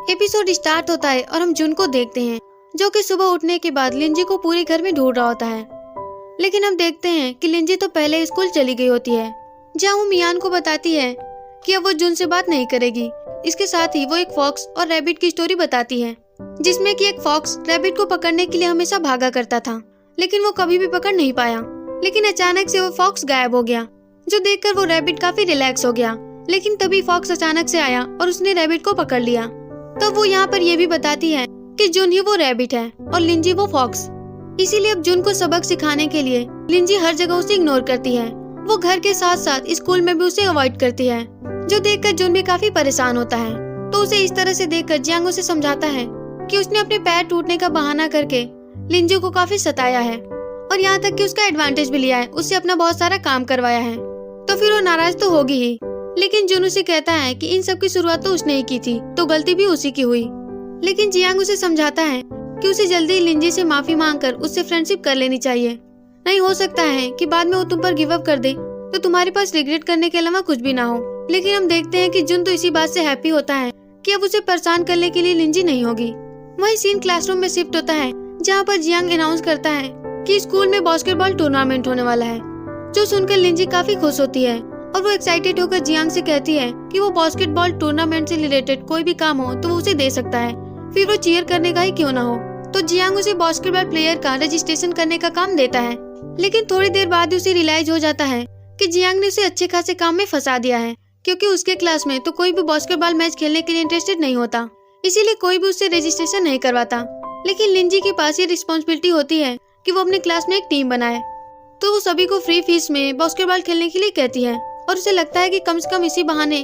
Episode start होता है और हम जुन को देखते हैं जो कि सुबह उठने के बाद लिंजी को पूरे घर में ढूंढ रहा होता है। लेकिन हम देखते हैं कि लिंजी तो पहले स्कूल चली गई होती है, जहाँ वो मियान को बताती है कि अब वो जुन से बात नहीं करेगी। इसके साथ ही वो एक फॉक्स और रैबिट की स्टोरी बताती है, जिसमें कि एक फॉक्स रैबिट को पकड़ने के लिए हमेशा भागा करता था, लेकिन वो कभी भी पकड़ नहीं पाया। लेकिन अचानक से वो फॉक्स गायब हो गया, जो देखकर वो रैबिट काफी रिलैक्स हो गया। लेकिन तभी फॉक्स अचानक से आया और उसने रैबिट को पकड़ लिया। तब वो यहाँ पर ये भी बताती है कि जुन ही वो रैबिट है और लिंजी वो फॉक्स। इसीलिए अब जुन को सबक सिखाने के लिए लिंजी हर जगह उसे इग्नोर करती है। वो घर के साथ साथ स्कूल में भी उसे अवॉइड करती है, जो देखकर जुन भी काफी परेशान होता है। तो उसे इस तरह से देखकर जियांग उसे समझाता है कि उसने अपने पैर टूटने का बहाना करके लिंजी को काफी सताया है और यहाँ तक कि उसका एडवांटेज भी लिया है, उससे अपना बहुत सारा काम करवाया है। तो फिर वो नाराज तो होगी ही, लेकिन जुन उसे कहता है कि इन सब की शुरुआत तो उसने ही की थी, तो गलती भी उसी की हुई। लेकिन जियांग उसे समझाता है कि उसे जल्दी लिंजी से माफी मांगकर उससे फ्रेंडशिप कर लेनी चाहिए। नहीं हो सकता है कि बाद में वो तुम पर गिव अप कर दे तो तुम्हारे पास रिग्रेट करने के अलावा कुछ भी ना हो। लेकिन हम देखते हैं कि जुन तो इसी बात से हैप्पी होता है कि अब उसे परेशान करने के लिए लिंजी नहीं होगी। वही सीन क्लासरूम में शिफ्ट होता है, जहाँ पर जियांग अनाउंस करता है कि स्कूल में बास्केटबॉल टूर्नामेंट होने वाला है, जो सुनकर लिंजी काफी खुश होती है और वो एक्साइटेड होकर जियांग से कहती है कि वो बास्केटबॉल टूर्नामेंट से रिलेटेड कोई भी काम हो तो वो उसे दे सकता है, फिर वो चीयर करने का ही क्यों ना हो। तो जियांग उसे बास्केटबॉल प्लेयर का रजिस्ट्रेशन करने का काम देता है। लेकिन थोड़ी देर बाद उसे रियलाइज हो जाता है कि जियांग ने उसे अच्छे खासे काम में फंसा दिया है, क्योंकि उसके क्लास में तो कोई भी बास्केटबॉल मैच खेलने के लिए इंटरेस्टेड नहीं होता, इसीलिए कोई भी उससे रजिस्ट्रेशन नहीं करवाता। लेकिन लिंजी के पास ये रिस्पॉन्सिबिलिटी होती है कि वो अपने क्लास में एक टीम बनाए, तो वो सभी को फ्री फीस में बास्केटबॉल खेलने के लिए कहती है और उसे लगता है कि कम से कम इसी बहाने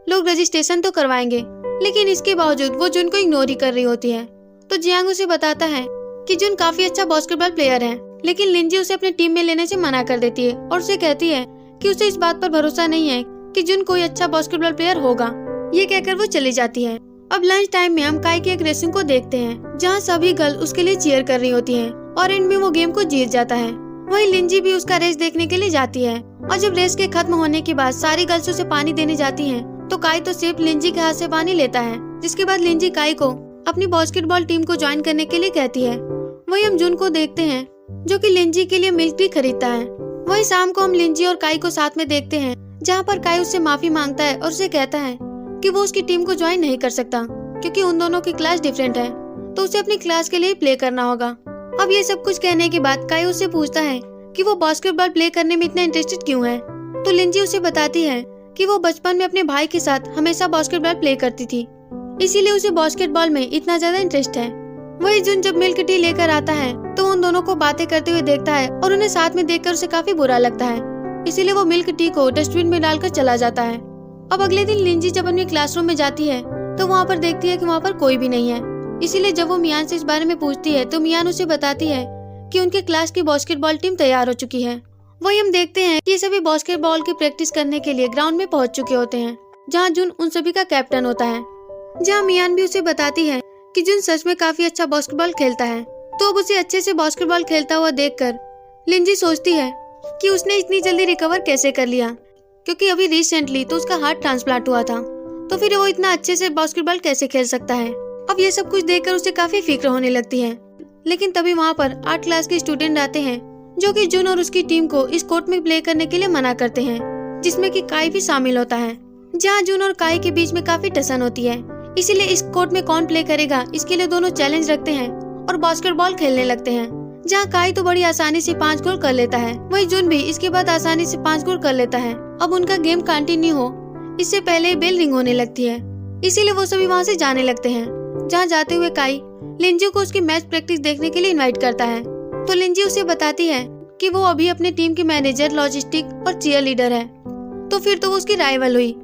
लोग रजिस्ट्रेशन तो करवाएंगे। लेकिन इसके बावजूद वो जुन को इग्नोर ही कर रही होती है। तो जियांग उसे बताता है कि जुन काफी अच्छा बास्केटबॉल प्लेयर है, लेकिन लिंजी उसे अपने टीम में लेने से मना कर देती है और उसे कहती है कि उसे इस बात पर भरोसा नहीं है कि जुन कोई अच्छा बास्केटबॉल प्लेयर होगा। ये कहकर वो चली जाती है। अब लंच टाइम में हम काई की एक रेसिंग को देखते हैं, जहाँ सभी गर्ल उसके लिए चीयर कर रही होती है और एंड में वो गेम को जीत जाता है। वही लिंजी भी उसका रेस देखने के लिए जाती है और जब रेस के खत्म होने के बाद सारी गर्ल्स उसे पानी देने जाती हैं, तो काई तो सिर्फ लिंजी के हाथ से पानी लेता है। जिसके बाद लिंजी काई को अपनी बास्केटबॉल टीम को ज्वाइन करने के लिए कहती है। वही हम जुन को देखते हैं जो कि लिंजी के लिए मिल्क टी खरीदता है। वही शाम को हम लिंजी और काई को साथ में देखते हैं, जहाँ पर काई उससे माफी मांगता है और उसे कहता है कि वो उसकी टीम को ज्वाइन नहीं कर सकता, क्योंकि उन दोनों की क्लास डिफरेंट है, तो उसे अपनी क्लास के लिए प्ले करना होगा। अब ये सब कुछ कहने के बाद काई उससे पूछता है कि वो बास्केटबॉल प्ले करने में इतना इंटरेस्टेड क्यों है। तो लिंजी उसे बताती है कि वो बचपन में अपने भाई के साथ हमेशा बास्केटबॉल प्ले करती थी, इसीलिए उसे बास्केटबॉल में इतना ज्यादा इंटरेस्ट है। वही जुन जब मिल्क टी लेकर आता है तो उन दोनों को बातें करते हुए देखता है और उन्हें साथ में देखकर उसे काफी बुरा लगता है, इसीलिए वो मिल्क टी को डस्टबिन में डालकर चला जाता है। अब अगले दिन लिंजी जब अपने क्लासरूम में जाती है तो वहाँ पर देखती है कि वहाँ पर कोई भी नहीं है, इसीलिए जब वो मियान से इस बारे में पूछती है तो मियान उसे बताती है कि उनके क्लास की बास्केटबॉल टीम तैयार हो चुकी है। वही हम देखते हैं कि ये सभी बास्केटबॉल की प्रैक्टिस करने के लिए ग्राउंड में पहुंच चुके होते हैं, जहां जुन उन सभी का कैप्टन होता है। जहां मियान भी उसे बताती है कि जुन सच में काफी अच्छा बास्केटबॉल खेलता है। तो अब उसे अच्छे से बास्केटबॉल खेलता हुआ देखकर लिंजी सोचती है कि उसने इतनी जल्दी रिकवर कैसे कर लिया, क्योंकि अभी रिसेंटली तो उसका हार्ट ट्रांसप्लांट हुआ था, तो फिर वो इतना अच्छे से बास्केटबॉल कैसे खेल सकता है। अब ये सब कुछ देखकर उसे काफी फिक्र होने लगती है। लेकिन तभी वहाँ पर 8 क्लास के स्टूडेंट आते हैं, जो कि जुन और उसकी टीम को इस कोर्ट में प्ले करने के लिए मना करते हैं, जिसमें कि काई भी शामिल होता है। जहाँ जुन और काई के बीच में काफी टसन होती है, इसीलिए इस कोर्ट में कौन प्ले करेगा इसके लिए दोनों चैलेंज रखते हैं और बास्केटबॉल खेलने लगते हैं। जहाँ काई तो बड़ी आसानी से 5 गोल कर लेता है, वही जुन भी इसके बाद आसानी से 5 गोल कर लेता है। अब उनका गेम कंटिन्यू हो इससे पहले बेल रिंग होने लगती है, इसीलिए वो सभी वहाँ से जाने लगते हैं। जहाँ जाते हुए काई लिंजी को उसकी मैच प्रैक्टिस देखने के लिए इनवाइट करता है। तो लिंजी उसे बताती है कि वो अभी अपने टीम की मैनेजर, लॉजिस्टिक और चीयर लीडर है, तो फिर तो वो उसकी राइवल हुई,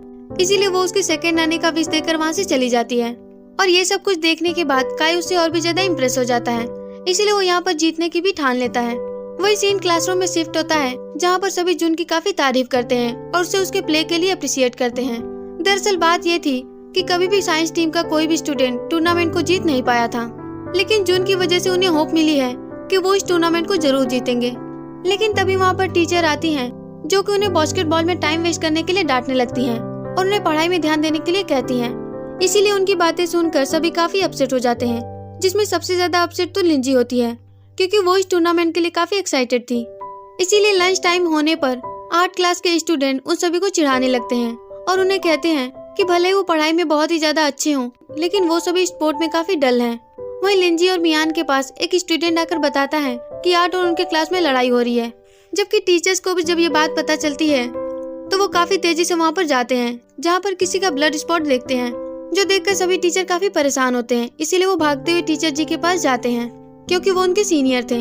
इसीलिए वो उसकी सेकंड आने का विश देकर वहाँ से चली जाती है। और ये सब कुछ देखने के बाद काई उससे और भी ज्यादा इम्प्रेस हो जाता है, इसीलिए वो यहाँ पर जीतने की भी ठान लेता है। वही सीन क्लासरूम में शिफ्ट होता है, जहाँ पर सभी जुन की काफी तारीफ करते हैं और उसे उसके प्ले के लिए अप्रिशिएट करते हैं। दरअसल बात ये थी कि कभी भी साइंस टीम का कोई भी स्टूडेंट टूर्नामेंट को जीत नहीं पाया था, लेकिन जुन की वजह से उन्हें होप मिली है कि वो इस टूर्नामेंट को जरूर जीतेंगे। लेकिन तभी वहाँ पर टीचर आती हैं, जो कि उन्हें बास्केटबॉल में टाइम वेस्ट करने के लिए डांटने लगती हैं और उन्हें पढ़ाई में ध्यान देने के लिए कहती हैं। इसीलिए उनकी बातें सुनकर सभी काफी अपसेट हो जाते हैं, जिसमें सबसे ज्यादा अपसेट तो लिंजी होती है क्योंकि वो इस टूर्नामेंट के लिए काफी एक्साइटेड थी। इसीलिए लंच टाइम होने पर आर्ट क्लास के स्टूडेंट उन सभी को चिढ़ाने लगते हैं और उन्हें कहते हैं कि भले वो पढ़ाई में बहुत ही ज्यादा अच्छे हों, लेकिन वो सभी स्पोर्ट में काफी डल हैं। वहीं लिंजी और मियान के पास एक स्टूडेंट आकर बताता है कि आर्ट और उनके क्लास में लड़ाई हो रही है। जबकि टीचर्स को भी जब ये बात पता चलती है तो वो काफी तेजी से वहाँ पर जाते हैं, जहाँ पर किसी का ब्लड स्पॉट देखते हैं, जो देखकर सभी टीचर काफी परेशान होते हैं। इसीलिए वो भागते हुए टीचर जी के पास जाते हैं क्योंकि वो उनके सीनियर थे।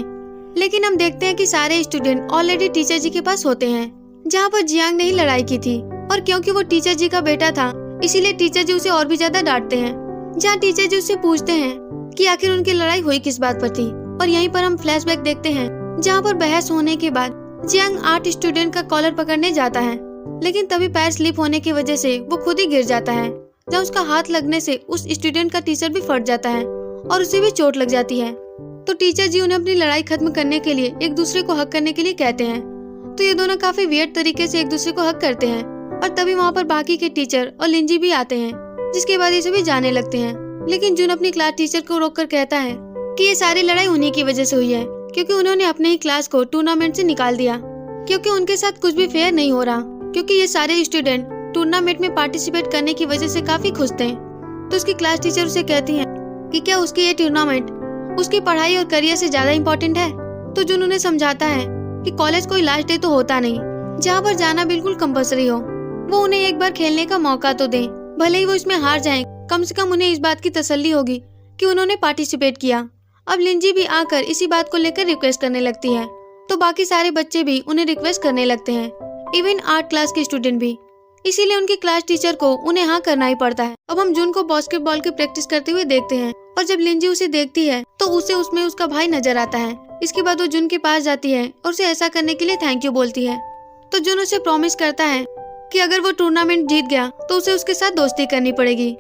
लेकिन हम देखते हैं कि सारे स्टूडेंट ऑलरेडी टीचर जी के पास होते हैं, जहाँ पर जियांग ने ही लड़ाई की थी। और क्योंकि वो टीचर जी का बेटा था, इसीलिए टीचर जी उसे और भी ज्यादा डांटते हैं। जहाँ टीचर जी उससे पूछते हैं कि आखिर उनकी लड़ाई हुई किस बात पर थी। और यहीं पर हम फ्लैशबैक देखते हैं, जहाँ पर बहस होने के बाद जियांग आर्ट स्टूडेंट का कॉलर पकड़ने जाता है, लेकिन तभी पैर स्लिप होने की वजह से वो खुद ही गिर जाता है, जहाँ उसका हाथ लगने से उस स्टूडेंट का टी शर्ट भी फट जाता है और उसे भी चोट लग जाती है। तो टीचर जी उन्हें अपनी लड़ाई खत्म करने के लिए एक दूसरे को हक करने के लिए कहते हैं। तो ये दोनों काफी वियर्ड तरीके से एक दूसरे को हक करते हैं और तभी वहाँ पर बाकी के टीचर और लिंजी भी आते हैं, जिसके बाद ये सभी जाने लगते हैं। लेकिन जुन अपनी क्लास टीचर को रोककर कहता है कि ये सारी लड़ाई उन्हीं की वजह से हुई है, क्योंकि उन्होंने अपने ही क्लास को टूर्नामेंट से निकाल दिया, क्योंकि उनके साथ कुछ भी फेयर नहीं हो रहा, क्योंकि ये सारे स्टूडेंट टूर्नामेंट में पार्टिसिपेट करने की वजह से काफी खुश थे। तो उसकी क्लास टीचर उसे कहती है कि क्या उसकी ये टूर्नामेंट उसकी पढ़ाई और करियर से ज्यादा इम्पोर्टेंट है। तो जुन उन्हें समझाता है कि कॉलेज कोई लास्ट डे तो होता नहीं जहाँ पर जाना बिल्कुल कंपल्सरी हो। वो उन्हें एक बार खेलने का मौका तो दे, भले ही वो इसमें हार जाएं, कम से कम उन्हें इस बात की तसल्ली होगी कि उन्होंने पार्टिसिपेट किया। अब लिंजी भी आकर इसी बात को लेकर रिक्वेस्ट करने लगती है, तो बाकी सारे बच्चे भी उन्हें रिक्वेस्ट करने लगते हैं, इवन आर्ट क्लास के स्टूडेंट भी। इसीलिए उनकी क्लास टीचर को उन्हें हाँ करना ही पड़ता है। अब हम जुन को बास्केटबॉल की प्रैक्टिस करते हुए देखते हैं और जब लिंजी उसे देखती है तो उसे उसमें उसका भाई नजर आता है। इसके बाद वो जुन के पास जाती है और उसे ऐसा करने के लिए थैंक यू बोलती है। तो जुन उसे प्रॉमिस करता है कि अगर वो टूर्नामेंट जीत गया तो उसे उसके साथ दोस्ती करनी पड़ेगी,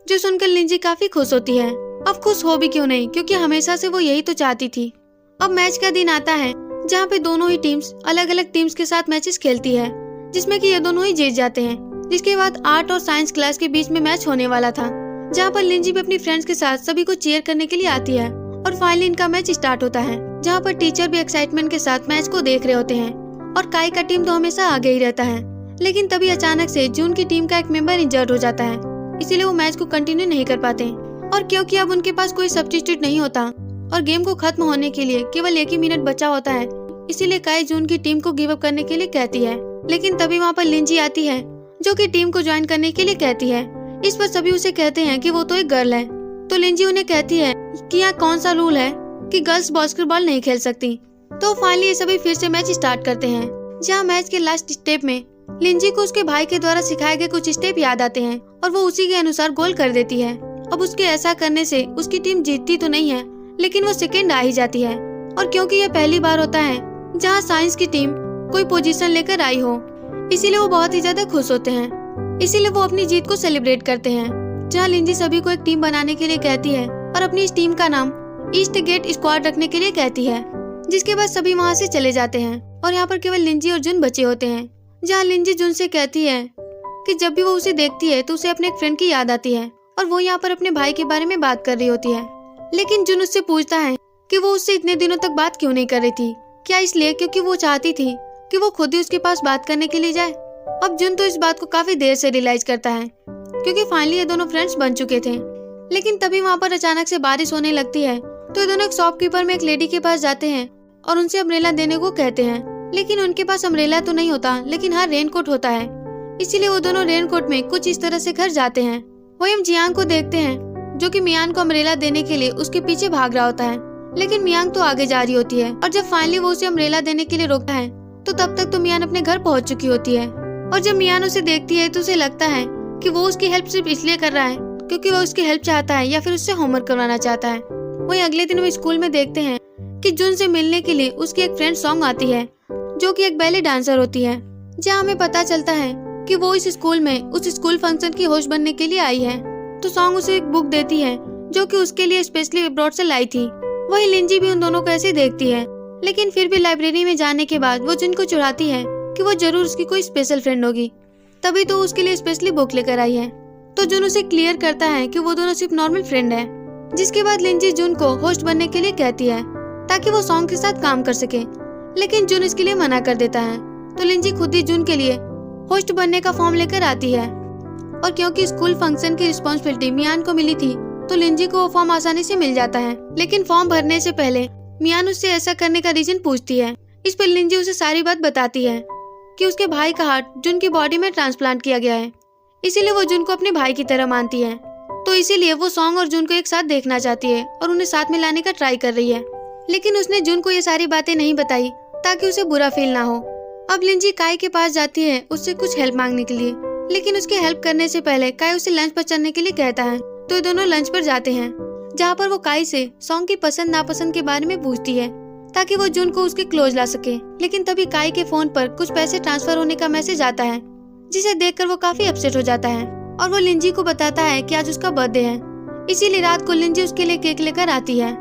जो सुनकर लिंजी काफी खुश होती है। अब खुश हो भी क्यों नहीं, क्योंकि हमेशा से वो यही तो चाहती थी। अब मैच का दिन आता है, जहाँ पे दोनों ही टीम्स अलग अलग टीम्स के साथ मैचेस खेलती है, जिसमें कि ये दोनों ही जीत जाते हैं। जिसके बाद आर्ट और साइंस क्लास के बीच में मैच होने वाला था, जहाँ पर लिंजी भी अपनी फ्रेंड्स के साथ सभी को चीयर करने के लिए आती है। और फाइनली इनका मैच स्टार्ट होता है, जहाँ पर टीचर भी एक्साइटमेंट के साथ मैच को देख रहे होते हैं और काई का टीम तो हमेशा आगे ही रहता है। लेकिन तभी अचानक से जून की टीम का एक मेंबर इंजर्ड हो जाता है, इसीलिए वो मैच को कंटिन्यू नहीं कर पाते। और क्योंकि अब उनके पास कोई सब्स्टिट्यूट नहीं होता और गेम को खत्म होने के लिए केवल 1 ही मिनट बचा होता है, इसीलिए काई जून की टीम को गिव अप करने के लिए कहती है। लेकिन तभी वहाँ पर लिंजी आती है, जो कि टीम को ज्वाइन करने के लिए कहती है। इस पर सभी उसे कहते हैं कि वो तो एक गर्ल है। तो लिंजी उन्हें कहती है कि यहाँ कौन सा रूल है कि गर्ल्स बास्केटबॉल नहीं खेल सकती। तो फाइनली ये सभी फिर से मैच स्टार्ट करते हैं, जहाँ मैच के लास्ट स्टेप में लिंजी को उसके भाई के द्वारा सिखाए गए कुछ स्टेप याद आते हैं और वो उसी के अनुसार गोल कर देती है। अब उसके ऐसा करने से उसकी टीम जीतती तो नहीं है, लेकिन वो सेकेंड आ ही जाती है। और क्योंकि यह पहली बार होता है जहाँ साइंस की टीम कोई पोजीशन लेकर आई हो, इसीलिए वो बहुत ही ज्यादा खुश होते हैं। इसीलिए वो अपनी जीत को सेलिब्रेट करते हैं, जहाँ लिंजी सभी को एक टीम बनाने के लिए कहती है और अपनी इस टीम का नाम ईस्ट गेट स्क्वाड रखने के लिए कहती है। जिसके बाद सभी वहाँ से चले जाते हैं और यहाँ पर केवल लिंजी और जुन बचे होते हैं, जहाँ लिंजी जुन से कहती है कि जब भी वो उसे देखती है तो उसे अपने एक फ्रेंड की याद आती है और वो यहाँ पर अपने भाई के बारे में बात कर रही होती है। लेकिन जुन उससे पूछता है कि वो उससे इतने दिनों तक बात क्यों नहीं कर रही थी, क्या इसलिए क्योंकि वो चाहती थी कि वो खुद ही उसके पास बात करने के लिए जाए। अब जुन तो इस बात को काफी देर से रियलाइज करता है, क्योंकि फाइनली ये दोनों फ्रेंड्स बन चुके थे। लेकिन तभी वहाँ पर अचानक से बारिश होने लगती है, तो ये दोनों एक शॉपकीपर में एक लेडी के पास जाते हैं और उनसे अम्ब्रेला देने को कहते हैं। लेकिन उनके पास अम्ब्रेला तो नहीं होता, लेकिन हाँ रेनकोट होता है, इसीलिए वो दोनों रेनकोट में कुछ इस तरह से घर जाते हैं। वही हम जियांग को देखते हैं, जो कि मियान को अम्ब्रेला देने के लिए उसके पीछे भाग रहा होता है। लेकिन मियांग तो आगे जा रही होती है और जब फाइनली वो उसे अम्ब्रेला देने के लिए रोकता है तो तब तक तो मियान अपने घर पहुंच चुकी होती है। और जब मियान उसे देखती है तो उसे लगता है कि वो उसकी हेल्प सिर्फ इसलिए कर रहा है क्योंकि वो उसकी हेल्प चाहता है या फिर उससे होमवर्क करवाना चाहता है। वही अगले दिन वो स्कूल में देखते हैं कि जुन से मिलने के लिए उसकी एक फ्रेंड सॉन्ग आती है, जो कि एक बैले डांसर होती है। जहाँ हमें पता चलता है कि वो इस स्कूल में उस स्कूल फंक्शन की होस्ट बनने के लिए आई है। तो सॉन्ग उसे एक बुक देती है, जो कि उसके लिए स्पेशली अब्रॉड से लाई थी। वही लिंजी भी उन दोनों को ऐसे देखती है, लेकिन फिर भी लाइब्रेरी में जाने के बाद वो जुन को चुराती है कि वो जरूर उसकी कोई स्पेशल फ्रेंड होगी, तभी तो उसके लिए स्पेशली बुक लेकर आई है। तो जुन उसे क्लियर करता है कि वो दोनों सिर्फ नॉर्मल फ्रेंड है। जिसके बाद लिंजी जुन को होस्ट बनने के लिए कहती है ताकि वो सॉन्ग के साथ काम कर सके, लेकिन जुन इसके लिए मना कर देता है। तो लिंजी खुद ही जुन के लिए होस्ट बनने का फॉर्म लेकर आती है, और क्योंकि स्कूल फंक्शन की रिस्पॉन्सिबिलिटी मियान को मिली थी तो लिंजी को वो फॉर्म आसानी से मिल जाता है। लेकिन फॉर्म भरने से पहले मियान उससे ऐसा करने का रीजन पूछती है। इस पर लिंजी उसे सारी बात बताती है कि उसके भाई का हार्ट जुन की बॉडी में ट्रांसप्लांट किया गया है, इसीलिए वो जुन को अपने भाई की तरह मानती है। तो इसीलिए वो सॉन्ग और जुन को एक साथ देखना चाहती है और उन्हें साथ में लाने का ट्राई कर रही है। लेकिन उसने जुन को ये सारी बातें नहीं बताई ताकि उसे बुरा फील ना हो। अब लिंजी काई के पास जाती है उससे कुछ हेल्प मांगने के लिए, लेकिन उसके हेल्प करने से पहले काई उसे लंच पर चलने के लिए कहता है। तो ये दोनों लंच पर जाते हैं, जहाँ पर वो काई से सॉन्ग की पसंद नापसंद के बारे में पूछती है ताकि वो जुन को उसके क्लोज ला सके। लेकिन तभी काई के फोन पर कुछ पैसे ट्रांसफर होने का मैसेज आता है, जिसे देखकर वो काफी अपसेट हो जाता है और वो लिंजी को बताता है कि आज उसका बर्थडे है, इसीलिए रात को लिंजी उसके लिए केक लेकर आती है,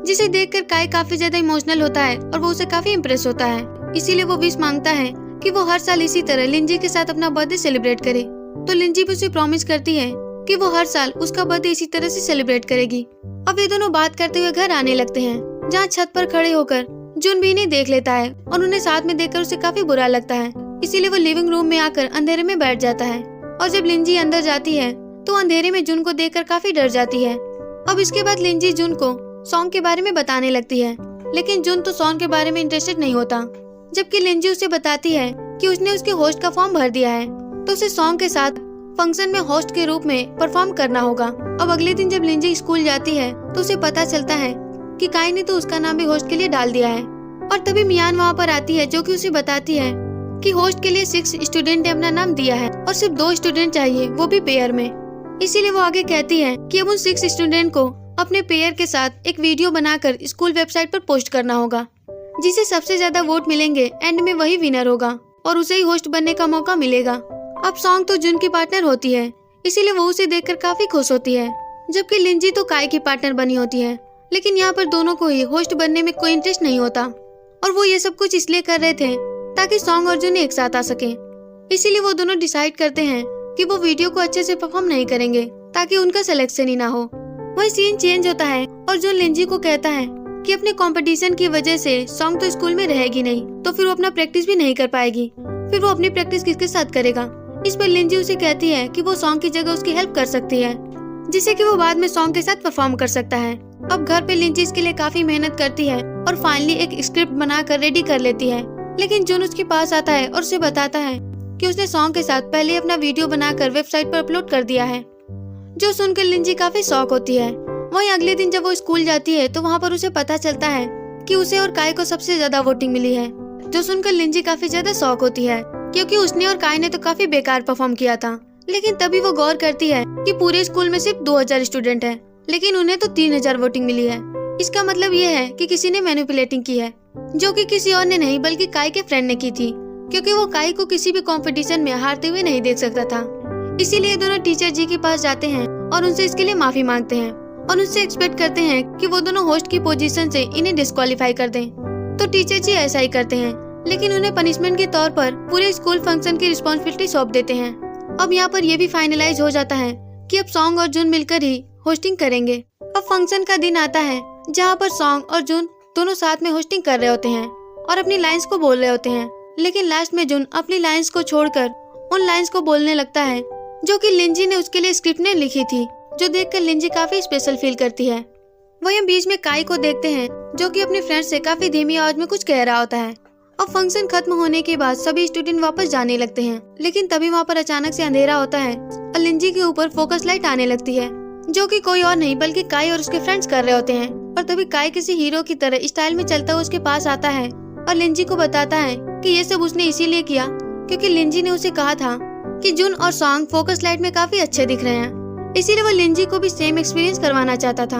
जिसे देखकर काई काफी ज्यादा इमोशनल होता है और वो उसे काफी इम्प्रेस होता है। इसीलिए वो विश मांगता है कि वो हर साल इसी तरह लिंजी के साथ अपना बर्थडे सेलिब्रेट करे। तो लिंजी भी उसे प्रॉमिस करती है कि वो हर साल उसका बर्थडे इसी तरह से सेलिब्रेट करेगी। अब ये दोनों बात करते हुए घर आने लगते हैं, जहाँ छत पर खड़े होकर जुन भी इन्हें देख लेता है और उन्हें साथ में देखकर उसे काफी बुरा लगता है, इसीलिए वो लिविंग रूम में आकर अंधेरे में बैठ जाता है। और जब लिंजी अंदर जाती है तो अंधेरे में जुन को देखकर काफी डर जाती है। अब इसके बाद लिंजी जुन को सॉन्ग के बारे में बताने लगती है, लेकिन जुन तो सॉन्ग के बारे में इंटरेस्टेड नहीं होता। जबकि लिंजी उसे बताती है कि उसने उसके होस्ट का फॉर्म भर दिया है, तो उसे सॉन्ग के साथ फंक्शन में होस्ट के रूप में परफॉर्म करना होगा। अब अगले दिन जब लिंजी स्कूल जाती है तो उसे पता चलता है कि काई ने तो उसका नाम भी होस्ट के लिए डाल दिया है। और तभी मियान वहाँ पर आती है, जो कि उसे बताती है कि होस्ट के लिए 6 स्टूडेंट ने अपना नाम दिया है और सिर्फ 2 स्टूडेंट चाहिए, वो भी पेयर में। इसीलिए वो आगे कहती है कि अब उन 6 स्टूडेंट को अपने पेयर के साथ एक वीडियो बनाकर स्कूल वेबसाइट पर पोस्ट करना होगा, जिसे सबसे ज्यादा वोट मिलेंगे एंड में वही विनर होगा और उसे ही होस्ट बनने का मौका मिलेगा। अब सॉन्ग तो जुन की पार्टनर होती है, इसीलिए वो उसे देखकर काफी खुश होती है, जबकि लिंजी तो काई की पार्टनर बनी होती है। लेकिन यहाँ पर दोनों को ही होस्ट बनने में कोई इंटरेस्ट नहीं होता और वो ये सब कुछ इसलिए कर रहे थे ताकि सॉन्ग और जुन एक साथ आ सके। इसीलिए वो दोनों डिसाइड करते हैं कि वो वीडियो को अच्छे से परफॉर्म नहीं करेंगे ताकि उनका सिलेक्शन ही ना हो। वही सीन चेंज होता है और जुन लिंजी को कहता है कि अपने कंपटीशन की वजह से सॉन्ग तो स्कूल में रहेगी नहीं, तो फिर वो अपना प्रैक्टिस भी नहीं कर पाएगी। फिर वो अपनी प्रैक्टिस किसके साथ करेगा। इस पर लिंजी उसे कहती है कि वो सॉन्ग की जगह उसकी हेल्प कर सकती है, जिससे कि वो बाद में सॉन्ग के साथ परफॉर्म कर सकता है। अब घर पे लिंजी इसके लिए काफी मेहनत करती है और फाइनली एक स्क्रिप्ट बनाकर रेडी कर लेती है। लेकिन जुन उसके पास आता है और उसे बताता है कि उसने सॉन्ग के साथ पहले अपना वीडियो बनाकर वेबसाइट पर अपलोड कर दिया है, जो सुनकर लिंजी काफी शॉक होती है। वहीं अगले दिन जब वो स्कूल जाती है तो वहाँ पर उसे पता चलता है कि उसे और काई को सबसे ज्यादा वोटिंग मिली है, जो सुनकर लिंजी काफी ज्यादा शॉक होती है, क्योंकि उसने और काई ने तो काफी बेकार परफॉर्म किया था। लेकिन तभी वो गौर करती है कि पूरे स्कूल में सिर्फ 2000 स्टूडेंट हैं, लेकिन उन्हें तो 3000 वोटिंग मिली है। इसका मतलब ये है कि किसी ने मैनिपुलेटिंग की है, जो कि किसी और ने नहीं बल्कि काई के फ्रेंड ने की थी, क्योंकि वो काई को किसी भी कंपटीशन में हारते हुए नहीं देख सकता था। इसीलिए दोनों टीचर जी के पास जाते हैं और उनसे इसके लिए माफी मांगते हैं और उनसे एक्सपेक्ट करते हैं कि वो दोनों होस्ट की पोजीशन से इन्हें डिस्क्वालीफाई कर दें। तो टीचर जी ऐसा ही करते हैं, लेकिन उन्हें पनिशमेंट के तौर पर पूरे स्कूल फंक्शन की रिस्पॉन्सिबिलिटी सौंप देते हैं। अब यहाँ पर यह भी फाइनलाइज हो जाता है कि अब सॉन्ग और जुन मिलकर ही होस्टिंग करेंगे। अब फंक्शन का दिन आता है, जहाँ पर सॉन्ग और जुन दोनों साथ में होस्टिंग कर रहे होते हैं और अपनी लाइंस को बोल रहे होते हैं। लेकिन लास्ट में जुन अपनी लाइंस को छोड़कर उन लाइंस को बोलने लगता है जो कि लिंजी ने उसके लिए स्क्रिप्ट में लिखी थी, जो देखकर लिंजी काफी स्पेशल फील करती है। वहीं बीच में काई को देखते हैं, जो कि अपने फ्रेंड से काफी धीमी आवाज में कुछ कह रहा होता है। अब फंक्शन खत्म होने के बाद सभी स्टूडेंट वापस जाने लगते हैं, लेकिन तभी वहाँ पर अचानक से अंधेरा होता है और लिंजी के ऊपर फोकस लाइट आने लगती है, जो कि कोई और नहीं बल्कि काई और उसके फ्रेंड्स कर रहे होते हैं। और तभी काई किसी हीरो की तरह स्टाइल में चलता हुआ उसके पास आता है और लिंजी को बताता है कि ये सब उसने इसीलिए किया क्योंकि लिंजी ने उसे कहा था कि जुन और सॉन्ग फोकस लाइट में काफी अच्छे दिख रहे हैं, इसीलिए वो लिंजी को भी सेम एक्सपीरियंस करवाना चाहता था।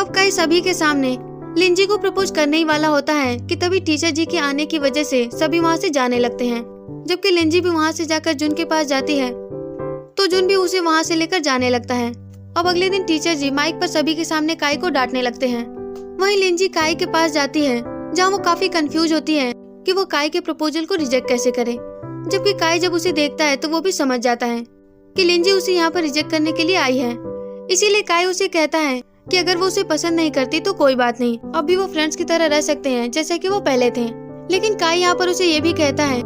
अब काई सभी के सामने लिंजी को प्रपोज करने ही वाला होता है कि तभी टीचर जी के आने की वजह से सभी वहाँ से जाने लगते हैं। जबकि लिंजी भी वहाँ से जाकर जुन के पास जाती है तो जुन भी उसे वहाँ से लेकर जाने लगता है। अब अगले दिन टीचर जी माइक पर सभी के सामने काई को डांटने लगते हैं। वहीं लिंजी काई के पास जाती है, जहाँ वो काफी कंफ्यूज होती है कि वो काई के प्रपोजल को रिजेक्ट कैसे करे। जबकि काई जब उसे देखता है तो वो भी समझ जाता है कि लिंजी उसे यहाँ पर रिजेक्ट करने के लिए आई है। इसीलिए काई उसे कहता है कि अगर वो उसे पसंद नहीं करती तो कोई बात नहीं, अब भी वो फ्रेंड्स की तरह रह सकते हैं जैसे कि वो पहले थे। लेकिन काई यहाँ पर उसे ये भी कहता है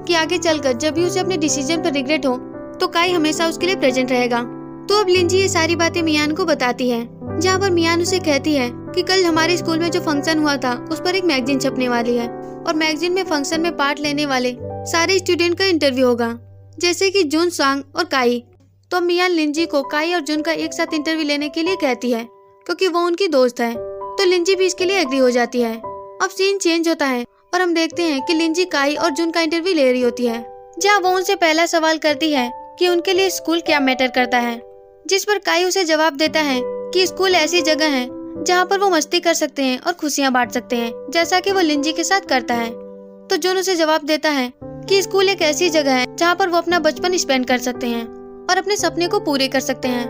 कि आगे चलकर जब भी उसे अपने डिसीजन पर रिग्रेट हो तो काई हमेशा उसके लिए प्रेजेंट रहेगा। तो अब लिंजी ये सारी बातें मियान को बताती है, जहाँ पर मियान उसे कहती है कि कल हमारे स्कूल में जो फंक्शन हुआ था उस पर एक मैगजीन छपने वाली है और मैगजीन में फंक्शन में पार्ट लेने वाले सारे स्टूडेंट का इंटरव्यू होगा, जैसे कि जून, सांग और काई। तो मियान लिंजी को काई और जून का एक साथ इंटरव्यू लेने के लिए कहती है क्योंकि वो उनकी दोस्त है। तो लिंजी भी इसके लिए एग्री हो जाती है। अब सीन चेंज होता है और हम देखते हैं कि लिंजी काई और जून का इंटरव्यू ले रही होती है, जहाँ वो उनसे पहला सवाल करती है कि उनके लिए स्कूल क्या मैटर करता है, जिस पर काई उसे जवाब देता है कि स्कूल ऐसी जगह है जहाँ पर वो मस्ती कर सकते हैं और खुशियाँ बांट सकते हैं, जैसा कि वो लिंजी के साथ करता है। तो जून उसे जवाब देता है कि स्कूल एक ऐसी जगह है जहाँ पर वो अपना बचपन स्पेंड कर सकते हैं और अपने सपने को पूरे कर सकते हैं,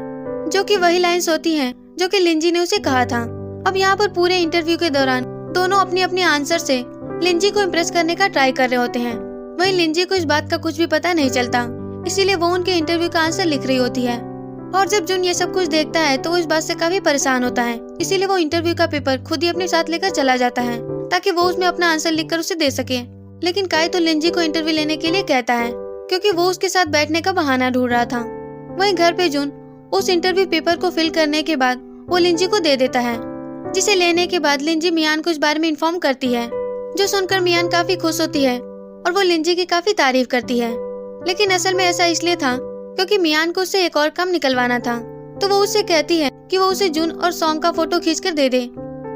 जो कि वही लाइन्स होती हैं जो कि लिंजी ने उसे कहा था। अब यहाँ पर पूरे इंटरव्यू के दौरान दोनों अपनी अपनी आंसर से लिंजी को इम्प्रेस करने का ट्राई कर रहे होते हैं। वहीं लिंजी को इस बात का कुछ भी पता नहीं चलता, इसीलिए वो उनके इंटरव्यू का आंसर लिख रही होती है। और जब जून ये सब कुछ देखता है तो वो इस बात से काफी परेशान होता है, इसीलिए वो इंटरव्यू का पेपर खुद ही अपने साथ लेकर चला जाता है ताकि वो उसमें अपना आंसर लिखकर उसे दे सके। लेकिन काई तो लिंजी को इंटरव्यू लेने के लिए कहता है क्योंकि वो उसके साथ बैठने का बहाना ढूंढ रहा था। वहीं घर पे जून उस इंटरव्यू पेपर को फिल करने के बाद वो लिंजी को दे देता है, जिसे लेने के बाद लिंजी मियान को इस बारे में इन्फॉर्म करती है, जो सुनकर मियान काफी खुश होती है और वो लिंजी की काफी तारीफ करती है। लेकिन असल में ऐसा इसलिए था क्योंकि मियान को उससे एक और काम निकलवाना था। तो वो उससे कहती है कि वो उसे जून और सॉन्ग का फोटो खींचकर दे दे,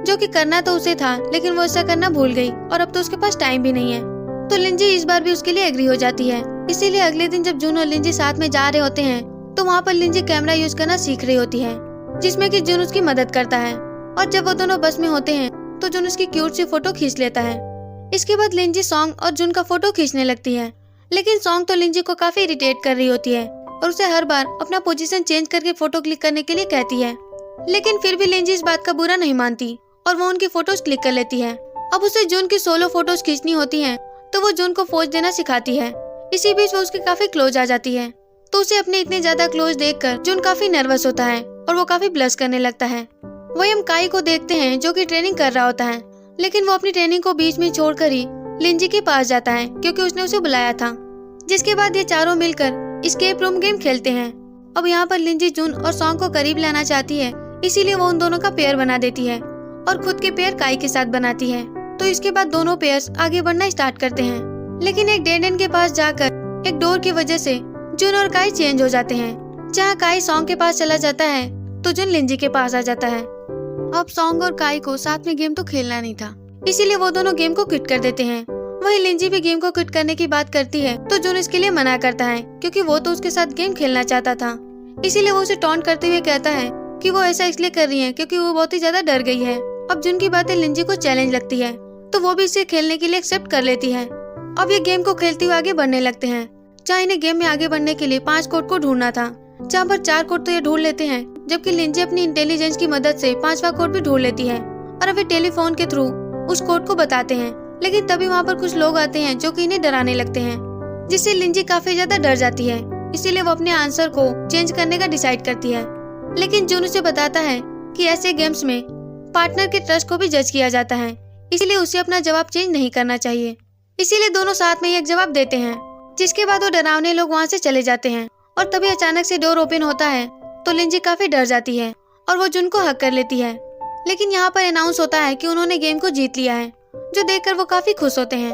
जो कि करना तो उसे था लेकिन वो ऐसा करना भूल गई और अब तो उसके पास टाइम भी नहीं है। तो लिंजी इस बार भी उसके लिए एग्री हो जाती है। इसीलिए अगले दिन जब जून और लिंजी साथ में जा रहे होते हैं तो वहाँ पर लिंजी कैमरा यूज करना सीख रही होती है, जिसमें कि जून उसकी मदद करता है। और जब वो दोनों बस में होते हैं तो जून उसकी क्यूट सी फोटो खींच लेता है। इसके बाद लिंजी सॉन्ग और जून का फोटो खींचने लगती है, लेकिन सॉन्ग तो लिंजी को काफी इरिटेट कर रही होती है और उसे हर बार अपना पोजीशन चेंज करके फोटो क्लिक करने के लिए कहती है। लेकिन फिर भी लिंजी इस बात का बुरा नहीं मानती और वो उनकी फोटोज क्लिक कर लेती है। अब उसे जून की सोलो फोटोज खींचनी होती हैं, तो वो जून को पोज देना सिखाती है। इसी बीच वो उसके काफी क्लोज आ जाती है, तो उसे अपने इतने ज्यादा क्लोज देखकर जून काफी नर्वस होता है और वो काफी ब्लश करने लगता है। वही हम काई को देखते हैं जो कि ट्रेनिंग कर रहा होता है, लेकिन वो अपनी ट्रेनिंग को बीच में छोड़कर ही लिंजी के पास जाता है क्योंकि उसने उसे बुलाया था। जिसके बाद ये चारों मिलकर एस्केप रूम गेम खेलते हैं। अब यहाँ पर लिंजी जून और सॉन्ग को करीब लाना चाहती है, इसीलिए वो उन दोनों का पेयर बना देती है और खुद के पेयर काई के साथ बनाती है। तो इसके बाद दोनों पेयर्स आगे बढ़ना स्टार्ट करते हैं, लेकिन एक डेड एंड के पास जाकर एक डोर की वजह से जून और काई चेंज हो जाते हैं। जहाँ काई सॉन्ग के पास चला जाता है तो जून लिंजी के पास आ जाता है। अब सॉन्ग और काई को साथ में गेम तो खेलना नहीं था, इसीलिए वो दोनों गेम को क्विट कर देते हैं। वही लिंजी भी गेम को क्विट करने की बात करती है तो जून इसके लिए मना करता है क्योंकि वो तो उसके साथ गेम खेलना चाहता था। इसीलिए वो उसे टॉन्ट करते हुए कहता है कि वो ऐसा इसलिए कर रही है क्योंकि वो बहुत ही ज्यादा डर गई है। अब जून की बातें लिंजी को चैलेंज लगती है तो वो भी इसे खेलने के लिए एक्सेप्ट कर लेती है। अब ये गेम को खेलते हुए आगे बढ़ने लगते हैं, जहाँ इन्हें गेम में आगे बढ़ने के लिए 5 कोड को ढूंढना था, जहाँ पर 4 कोड तो ये ढूंढ लेते हैं, जबकि लिंजी अपनी इंटेलिजेंस की मदद से 5वां कोड भी ढूंढ लेती है और अब वे टेलीफोन के थ्रू उस कोड को बताते हैं। लेकिन तभी वहाँ पर कुछ लोग आते हैं जो कि इन्हें डराने लगते हैं, जिससे लिंजी काफी ज्यादा डर जाती है। इसीलिए वो अपने आंसर को चेंज करने का डिसाइड करती है। लेकिन जून उसे बताता है कि ऐसे गेम्स में पार्टनर के ट्रस्ट को भी जज किया जाता है, इसलिए उसे अपना जवाब चेंज नहीं करना चाहिए। इसीलिए दोनों साथ में एक जवाब देते हैं, जिसके बाद वो डरावने लोग वहाँ से चले जाते हैं। और तभी अचानक से डोर ओपन होता है तो लिंजी काफी डर जाती है और वो जून को हक कर लेती है। लेकिन यहाँ पर अनाउंस होता है कि उन्होंने गेम को जीत लिया है, जो देखकर वो काफी खुश होते हैं।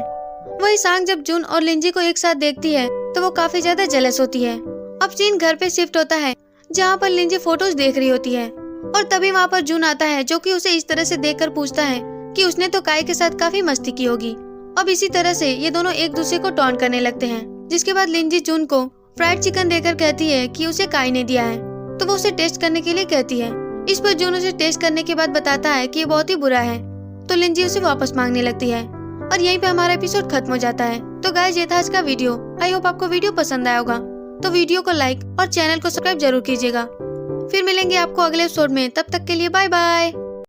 वही सांग जब जून और लिंजी को एक साथ देखती है तो वो काफी ज्यादा जेलस होती है। अब सीन घर पे शिफ्ट होता है, जहाँ पर लिंजी फोटोज देख रही होती है और तभी वहाँ पर जून आता है, जो कि उसे इस तरह से देखकर पूछता है कि उसने तो काई के साथ काफी मस्ती की होगी। अब इसी तरह से ये दोनों एक दूसरे को टॉन्ट करने लगते हैं, जिसके बाद लिंजी जून को फ्राइड चिकन देकर कहती है कि उसे काई ने दिया है, तो वो उसे टेस्ट करने के लिए कहती है। इस पर जून उसे टेस्ट करने के बाद बताता है कि ये बहुत ही बुरा है, तो लिंजी उसे वापस मांगने लगती है और यहीं पे हमारा एपिसोड खत्म हो जाता है। तो गाइस, ये था आज का वीडियो। आई होप आपको वीडियो पसंद आया होगा, तो वीडियो को लाइक और चैनल को सब्सक्राइब जरूर कीजिएगा। फिर मिलेंगे आपको अगले एपिसोड में, तब तक के लिए बाय बाय।